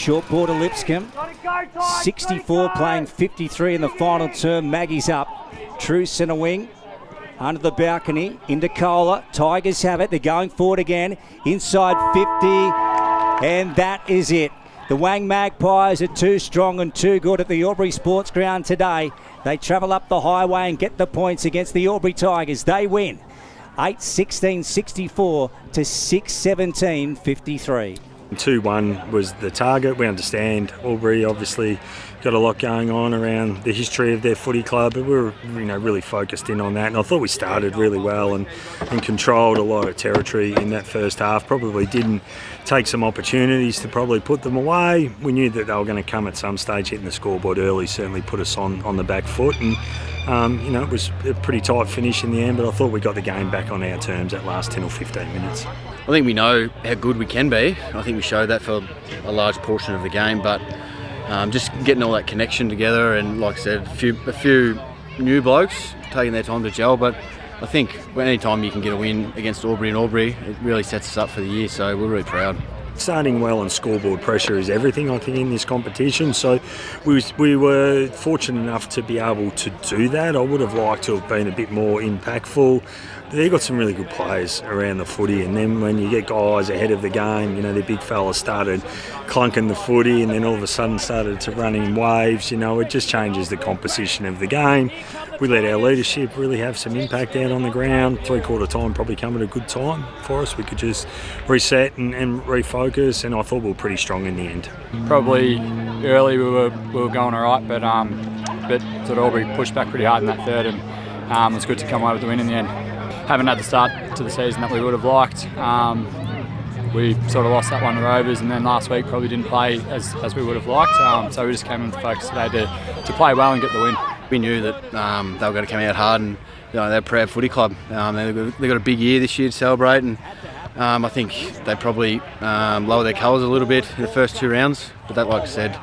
short ball to Lipscomb. 64 playing 53 in the final term. Maggie's up. True centre wing. Under the balcony, into Kohler. Tigers have it. They're going forward again. Inside 50. And that is it. The Wang Magpies are too strong and too good at the Albury Sports Ground today. They travel up the highway and get the points against the Albury Tigers. They win 8-16-64 to 6-17-53. 2-1 was the target. We understand Albury obviously got a lot going on around the history of their footy club, but we were really focused in on that, and I thought we started really well and controlled a lot of territory in that first half. Probably didn't take some opportunities to probably put them away. We knew that they were going to come at some stage. Hitting the scoreboard early certainly put us on the back foot, and it was a pretty tight finish in the end, but I thought we got the game back on our terms that last 10 or 15 minutes. I think we know how good we can be. I think we showed that for a large portion of the game, but just getting all that connection together, and like I said, a few new blokes taking their time to gel. But I think any time you can get a win against Albury and Albury, it really sets us up for the year, so we're really proud. Starting well and scoreboard pressure is everything, I think, in this competition. So we were fortunate enough to be able to do that. I would have liked to have been a bit more impactful. They've got some really good players around the footy, and then when you get guys ahead of the game, the big fellas started clunking the footy and then all of a sudden started to run in waves. It just changes the composition of the game. We let our leadership really have some impact out on the ground. Three-quarter time probably come at a good time for us. We could just reset and refocus, and I thought we were pretty strong in the end. Probably early we were going all right, but sort of Albury pushed back pretty hard in that third, and it was good to come away with the win in the end. Haven't had the start to the season that we would have liked. We sort of lost that one to Rovers, and then last week probably didn't play as we would have liked. So we just came in with focus today to play well and get the win. We knew that they were going to come out hard, and they're a proud footy club. They've got a big year this year to celebrate, and I think they probably lower their colours a little bit in the first two rounds. But that, like I said,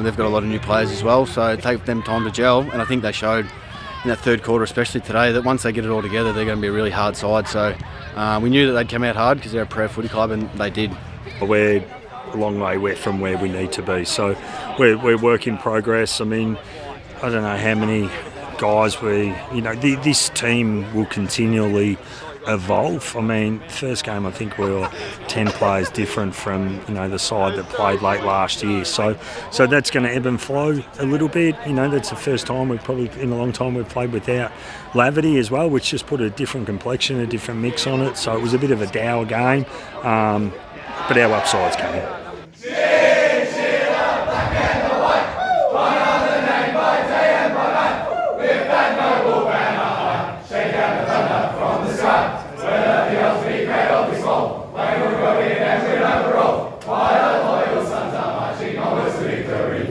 they've got a lot of new players as well, so it takes them time to gel, and I think they showed in that third quarter, especially today, that once they get it all together, they're going to be a really hard side. So we knew that they'd come out hard because they're a proud footy club, and they did. We're a long way from where we need to be, so we're work in progress. I mean, I don't know how many guys this team will continually evolve. I mean, first game I think we were 10 players different from the side that played late last year, so that's going to ebb and flow a little bit. That's the first time we've probably in a long time we've played without Lavity as well, which just put a different complexion, a different mix on it, so it was a bit of a dour game, but our upside's coming. Victory.